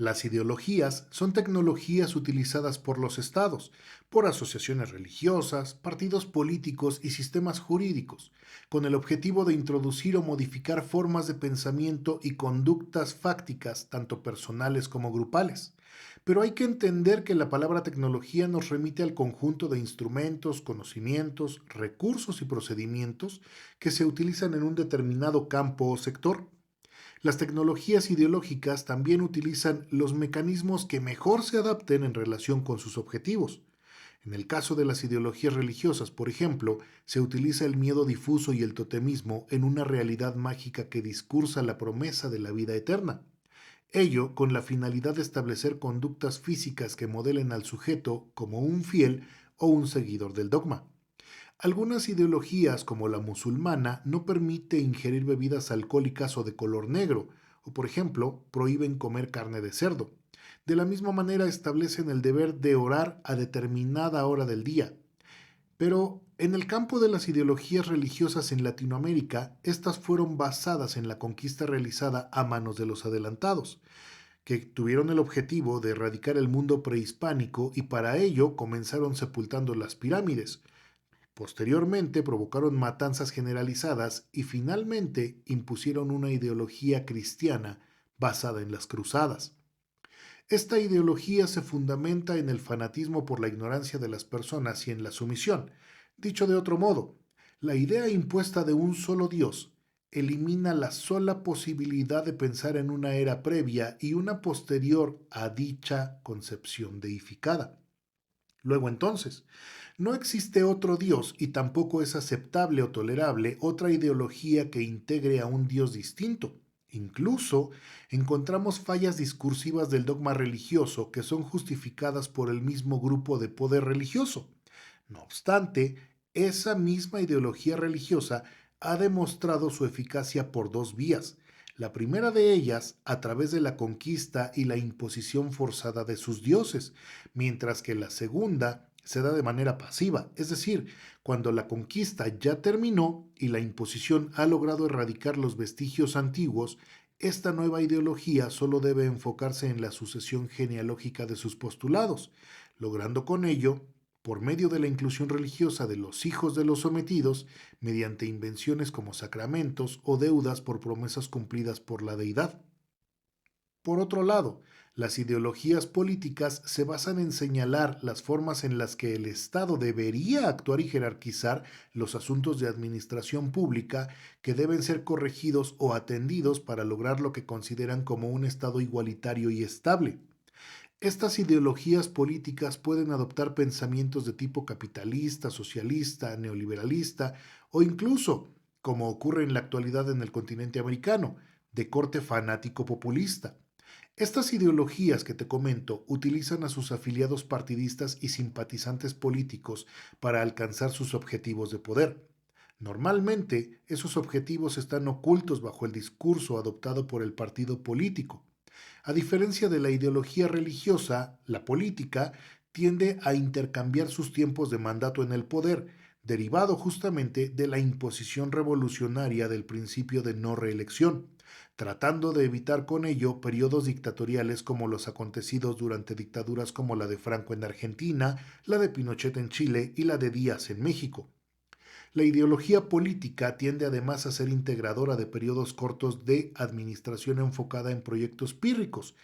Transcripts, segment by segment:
Las ideologías son tecnologías utilizadas por los estados, por asociaciones religiosas, partidos políticos y sistemas jurídicos, con el objetivo de introducir o modificar formas de pensamiento y conductas fácticas, tanto personales como grupales. Pero hay que entender que la palabra tecnología nos remite al conjunto de instrumentos, conocimientos, recursos y procedimientos que se utilizan en un determinado campo o sector. Las tecnologías ideológicas también utilizan los mecanismos que mejor se adapten en relación con sus objetivos. En el caso de las ideologías religiosas, por ejemplo, se utiliza el miedo difuso y el totemismo en una realidad mágica que discursa la promesa de la vida eterna. Ello con la finalidad de establecer conductas físicas que modelen al sujeto como un fiel o un seguidor del dogma. Algunas ideologías, como la musulmana, no permite ingerir bebidas alcohólicas o de color negro, o por ejemplo, prohíben comer carne de cerdo. De la misma manera establecen el deber de orar a determinada hora del día. Pero en el campo de las ideologías religiosas en Latinoamérica, estas fueron basadas en la conquista realizada a manos de los adelantados, que tuvieron el objetivo de erradicar el mundo prehispánico y para ello comenzaron sepultando las pirámides. Posteriormente provocaron matanzas generalizadas y finalmente impusieron una ideología cristiana basada en las cruzadas. Esta ideología se fundamenta en el fanatismo por la ignorancia de las personas y en la sumisión. Dicho de otro modo, la idea impuesta de un solo Dios elimina la sola posibilidad de pensar en una era previa y una posterior a dicha concepción deificada. Luego entonces, no existe otro Dios y tampoco es aceptable o tolerable otra ideología que integre a un Dios distinto. Incluso encontramos fallas discursivas del dogma religioso que son justificadas por el mismo grupo de poder religioso. No obstante, esa misma ideología religiosa ha demostrado su eficacia por dos vías. La primera de ellas a través de la conquista y la imposición forzada de sus dioses, mientras que la segunda se da de manera pasiva, es decir, cuando la conquista ya terminó y la imposición ha logrado erradicar los vestigios antiguos, esta nueva ideología solo debe enfocarse en la sucesión genealógica de sus postulados, logrando con ello, por medio de la inclusión religiosa de los hijos de los sometidos, mediante invenciones como sacramentos o deudas por promesas cumplidas por la deidad. Por otro lado, las ideologías políticas se basan en señalar las formas en las que el Estado debería actuar y jerarquizar los asuntos de administración pública que deben ser corregidos o atendidos para lograr lo que consideran como un Estado igualitario y estable. Estas ideologías políticas pueden adoptar pensamientos de tipo capitalista, socialista, neoliberalista o incluso, como ocurre en la actualidad en el continente americano, de corte fanático populista. Estas ideologías que te comento utilizan a sus afiliados partidistas y simpatizantes políticos para alcanzar sus objetivos de poder. Normalmente, esos objetivos están ocultos bajo el discurso adoptado por el partido político. A diferencia de la ideología religiosa, la política tiende a intercambiar sus tiempos de mandato en el poder, derivado justamente de la imposición revolucionaria del principio de no reelección, tratando de evitar con ello periodos dictatoriales como los acontecidos durante dictaduras como la de Franco en Argentina, la de Pinochet en Chile y la de Díaz en México. La ideología política tiende además a ser integradora de periodos cortos de administración enfocada en proyectos pírricos,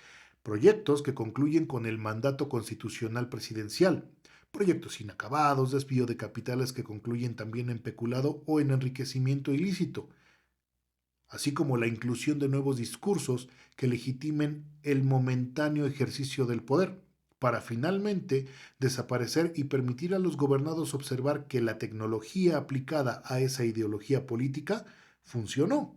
proyectos que concluyen con el mandato constitucional presidencial, proyectos inacabados, desvío de capitales que concluyen también en peculado o en enriquecimiento ilícito, así como la inclusión de nuevos discursos que legitimen el momentáneo ejercicio del poder, para finalmente desaparecer y permitir a los gobernados observar que la tecnología aplicada a esa ideología política funcionó.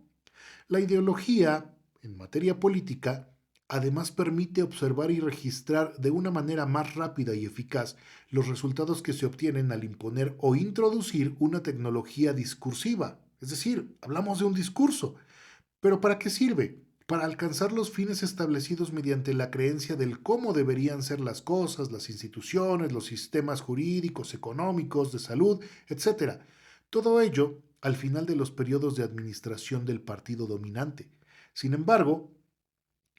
La ideología, en materia política, además permite observar y registrar de una manera más rápida y eficaz los resultados que se obtienen al imponer o introducir una tecnología discursiva. Es decir, hablamos de un discurso. ¿Pero para qué sirve? Para alcanzar los fines establecidos mediante la creencia del cómo deberían ser las cosas, las instituciones, los sistemas jurídicos, económicos, de salud, etcétera. Todo ello al final de los periodos de administración del partido dominante. Sin embargo,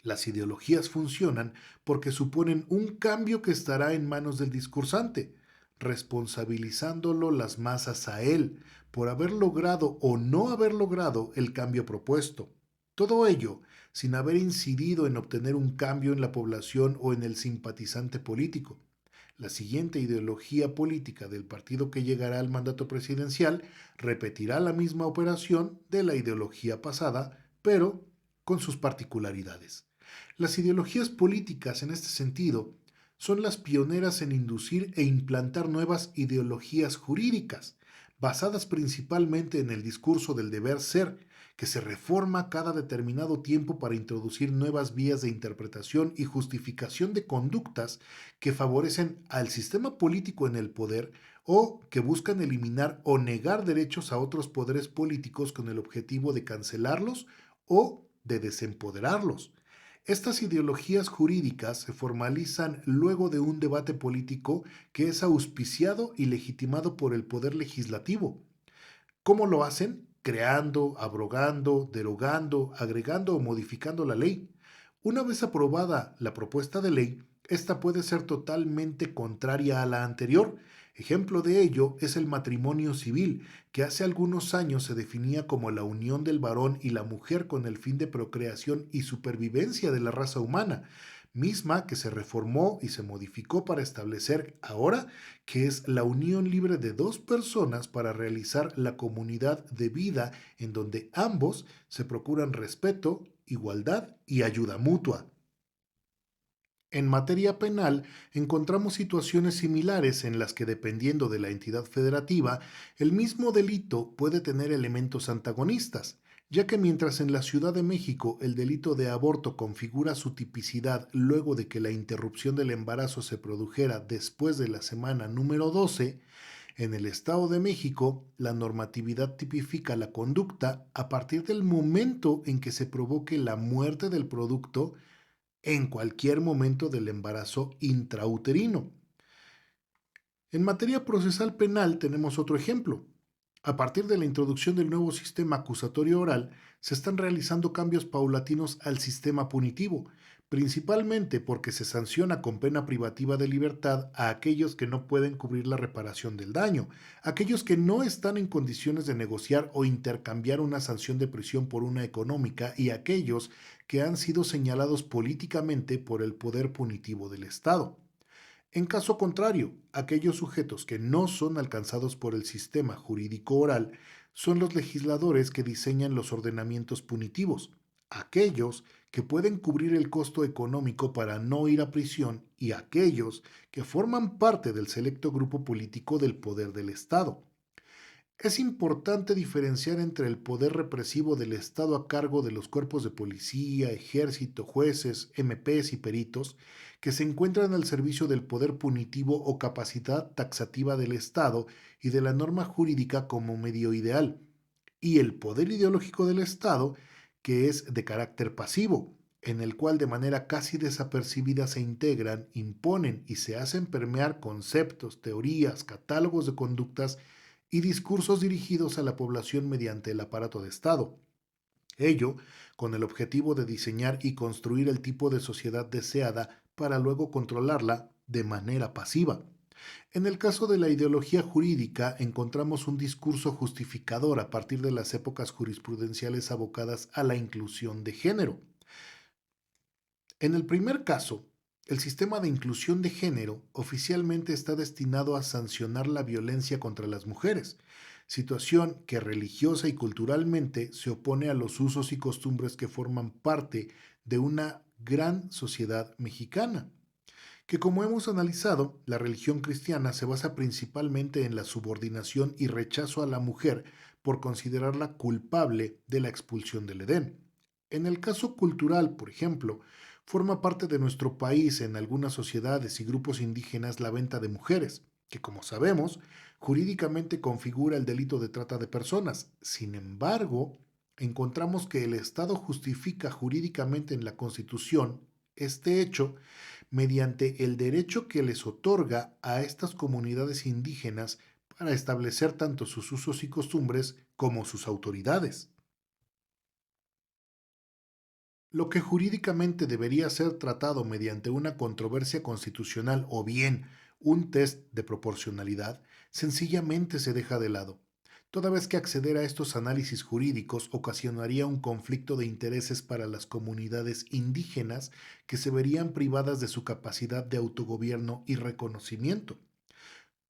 Las ideologías funcionan porque suponen un cambio que estará en manos del discursante, responsabilizándolo las masas a él por haber logrado o no haber logrado el cambio propuesto. Todo ello sin haber incidido en obtener un cambio en la población o en el simpatizante político. La siguiente ideología política del partido que llegará al mandato presidencial repetirá la misma operación de la ideología pasada, pero con sus particularidades. Las ideologías políticas, en este sentido, son las pioneras en inducir e implantar nuevas ideologías jurídicas, basadas principalmente en el discurso del deber ser, que se reforma cada determinado tiempo para introducir nuevas vías de interpretación y justificación de conductas que favorecen al sistema político en el poder o que buscan eliminar o negar derechos a otros poderes políticos con el objetivo de cancelarlos o de desempoderarlos. Estas ideologías jurídicas se formalizan luego de un debate político que es auspiciado y legitimado por el poder legislativo. ¿Cómo lo hacen? Creando, abrogando, derogando, agregando o modificando la ley. Una vez aprobada la propuesta de ley, esta puede ser totalmente contraria a la anterior. Ejemplo de ello es el matrimonio civil, que hace algunos años se definía como la unión del varón y la mujer con el fin de procreación y supervivencia de la raza humana, misma que se reformó y se modificó para establecer ahora que es la unión libre de dos personas para realizar la comunidad de vida en donde ambos se procuran respeto, igualdad y ayuda mutua. En materia penal, encontramos situaciones similares en las que, dependiendo de la entidad federativa, el mismo delito puede tener elementos antagonistas, ya que mientras en la Ciudad de México el delito de aborto configura su tipicidad luego de que la interrupción del embarazo se produjera después de la semana número 12, en el Estado de México la normatividad tipifica la conducta a partir del momento en que se provoque la muerte del producto en cualquier momento del embarazo intrauterino. En materia procesal penal tenemos otro ejemplo. A partir de la introducción del nuevo sistema acusatorio oral, se están realizando cambios paulatinos al sistema punitivo, principalmente porque se sanciona con pena privativa de libertad a aquellos que no pueden cubrir la reparación del daño, aquellos que no están en condiciones de negociar o intercambiar una sanción de prisión por una económica y aquellos que han sido señalados políticamente por el poder punitivo del Estado. En caso contrario, aquellos sujetos que no son alcanzados por el sistema jurídico oral son los legisladores que diseñan los ordenamientos punitivos, aquellos que pueden cubrir el costo económico para no ir a prisión y aquellos que forman parte del selecto grupo político del poder del Estado. Es importante diferenciar entre el poder represivo del Estado a cargo de los cuerpos de policía, ejército, jueces, MPs y peritos, que se encuentran al servicio del poder punitivo o capacidad taxativa del Estado y de la norma jurídica como medio ideal, y el poder ideológico del Estado, que es de carácter pasivo, en el cual de manera casi desapercibida se integran, imponen y se hacen permear conceptos, teorías, catálogos de conductas y discursos dirigidos a la población mediante el aparato de Estado. Ello con el objetivo de diseñar y construir el tipo de sociedad deseada para luego controlarla de manera pasiva. En el caso de la ideología jurídica, encontramos un discurso justificador a partir de las épocas jurisprudenciales abocadas a la inclusión de género. En el primer caso, el sistema de inclusión de género oficialmente está destinado a sancionar la violencia contra las mujeres, situación que religiosa y culturalmente se opone a los usos y costumbres que forman parte de una gran sociedad mexicana, que como hemos analizado, la religión cristiana se basa principalmente en la subordinación y rechazo a la mujer por considerarla culpable de la expulsión del Edén. En el caso cultural, por ejemplo, forma parte de nuestro país en algunas sociedades y grupos indígenas la venta de mujeres, que como sabemos, jurídicamente configura el delito de trata de personas. Sin embargo, encontramos que el Estado justifica jurídicamente en la Constitución este hecho mediante el derecho que les otorga a estas comunidades indígenas para establecer tanto sus usos y costumbres como sus autoridades. Lo que jurídicamente debería ser tratado mediante una controversia constitucional o bien un test de proporcionalidad, sencillamente se deja de lado, toda vez que acceder a estos análisis jurídicos ocasionaría un conflicto de intereses para las comunidades indígenas que se verían privadas de su capacidad de autogobierno y reconocimiento.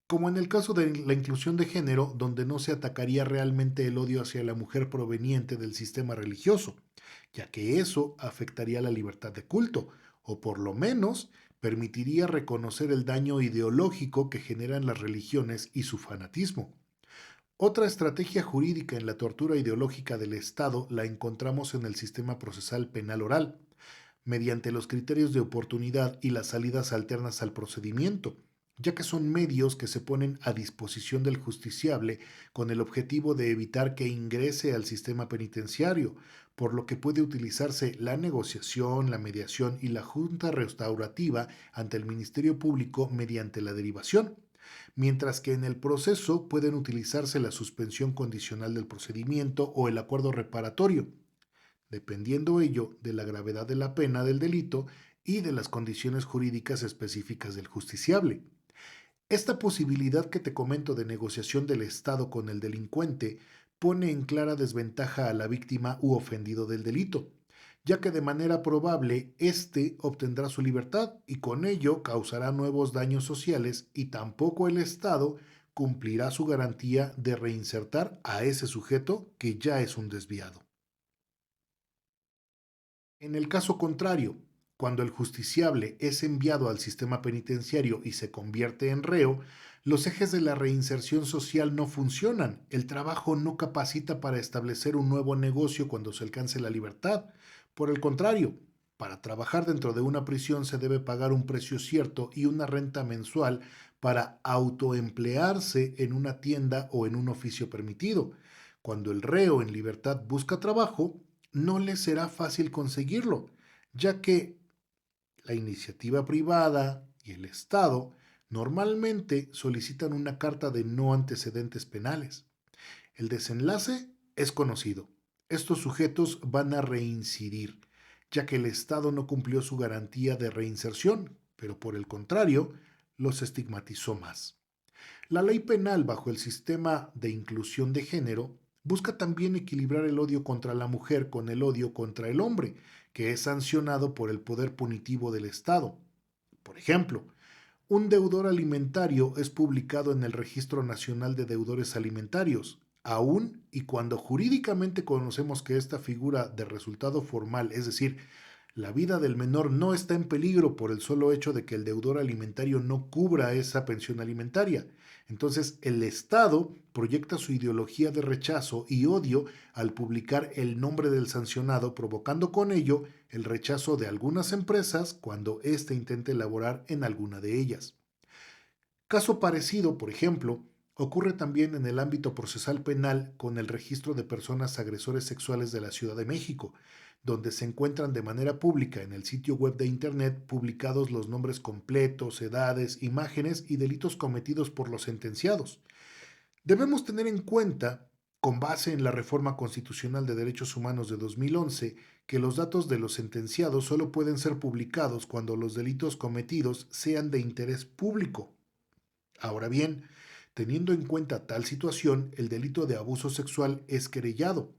Como en el caso de la inclusión de género, donde no se atacaría realmente el odio hacia la mujer proveniente del sistema religioso, ya que eso afectaría la libertad de culto, o por lo menos permitiría reconocer el daño ideológico que generan las religiones y su fanatismo. Otra estrategia jurídica en la tortura ideológica del Estado la encontramos en el sistema procesal penal oral, mediante los criterios de oportunidad y las salidas alternas al procedimiento, ya que son medios que se ponen a disposición del justiciable con el objetivo de evitar que ingrese al sistema penitenciario, por lo que puede utilizarse la negociación, la mediación y la junta restaurativa ante el Ministerio Público mediante la derivación, mientras que en el proceso pueden utilizarse la suspensión condicional del procedimiento o el acuerdo reparatorio, dependiendo ello de la gravedad de la pena del delito y de las condiciones jurídicas específicas del justiciable. Esta posibilidad que te comento de negociación del Estado con el delincuente pone en clara desventaja a la víctima u ofendido del delito, ya que de manera probable éste obtendrá su libertad y con ello causará nuevos daños sociales y tampoco el Estado cumplirá su garantía de reinsertar a ese sujeto que ya es un desviado. En el caso contrario, cuando el justiciable es enviado al sistema penitenciario y se convierte en reo, los ejes de la reinserción social no funcionan. El trabajo no capacita para establecer un nuevo negocio cuando se alcance la libertad. Por el contrario, para trabajar dentro de una prisión se debe pagar un precio cierto y una renta mensual para autoemplearse en una tienda o en un oficio permitido. Cuando el reo en libertad busca trabajo, no le será fácil conseguirlo, ya que la iniciativa privada y el Estado normalmente solicitan una carta de no antecedentes penales. El desenlace es conocido. Estos sujetos van a reincidir, ya que el Estado no cumplió su garantía de reinserción, pero por el contrario, los estigmatizó más. La ley penal bajo el sistema de inclusión de género busca también equilibrar el odio contra la mujer con el odio contra el hombre, que es sancionado por el poder punitivo del Estado. Por ejemplo, un deudor alimentario es publicado en el Registro Nacional de Deudores Alimentarios, aun y cuando jurídicamente conocemos que esta figura de resultado formal, es decir, la vida del menor no está en peligro por el solo hecho de que el deudor alimentario no cubra esa pensión alimentaria. Entonces, el Estado proyecta su ideología de rechazo y odio al publicar el nombre del sancionado, provocando con ello el rechazo de algunas empresas cuando éste intente laborar en alguna de ellas. Caso parecido, por ejemplo, ocurre también en el ámbito procesal penal con el registro de personas agresores sexuales de la Ciudad de México, donde se encuentran de manera pública en el sitio web de Internet publicados los nombres completos, edades, imágenes y delitos cometidos por los sentenciados. Debemos tener en cuenta, con base en la Reforma Constitucional de Derechos Humanos de 2011, que los datos de los sentenciados solo pueden ser publicados cuando los delitos cometidos sean de interés público. Ahora bien, teniendo en cuenta tal situación, el delito de abuso sexual es querellado,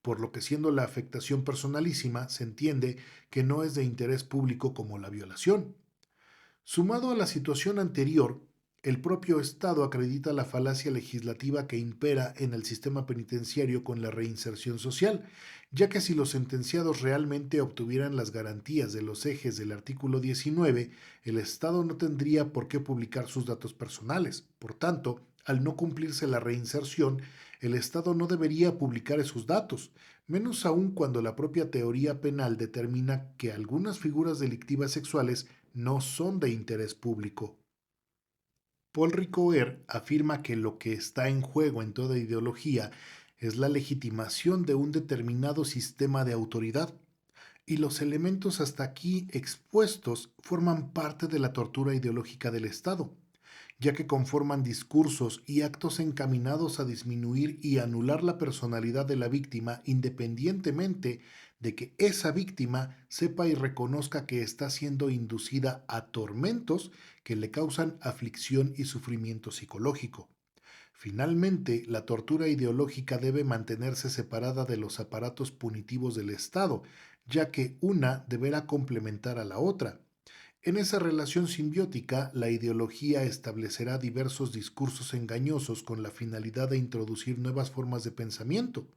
por lo que siendo la afectación personalísima, se entiende que no es de interés público como la violación. Sumado a la situación anterior, el propio Estado acredita la falacia legislativa que impera en el sistema penitenciario con la reinserción social, ya que si los sentenciados realmente obtuvieran las garantías de los ejes del artículo 19, el Estado no tendría por qué publicar sus datos personales. Por tanto, al no cumplirse la reinserción, el Estado no debería publicar esos datos, menos aún cuando la propia teoría penal determina que algunas figuras delictivas sexuales no son de interés público. Paul Ricoeur afirma que lo que está en juego en toda ideología es la legitimación de un determinado sistema de autoridad, y los elementos hasta aquí expuestos forman parte de la tortura ideológica del Estado, ya que conforman discursos y actos encaminados a disminuir y anular la personalidad de la víctima independientemente de que esa víctima sepa y reconozca que está siendo inducida a tormentos que le causan aflicción y sufrimiento psicológico. Finalmente, la tortura ideológica debe mantenerse separada de los aparatos punitivos del Estado, ya que una deberá complementar a la otra. En esa relación simbiótica, la ideología establecerá diversos discursos engañosos con la finalidad de introducir nuevas formas de pensamiento,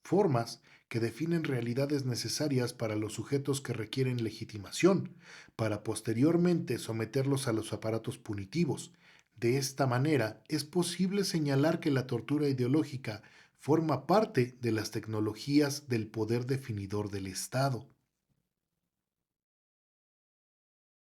formas que definen realidades necesarias para los sujetos que requieren legitimación, para posteriormente someterlos a los aparatos punitivos. De esta manera, es posible señalar que la tortura ideológica forma parte de las tecnologías del poder definidor del Estado.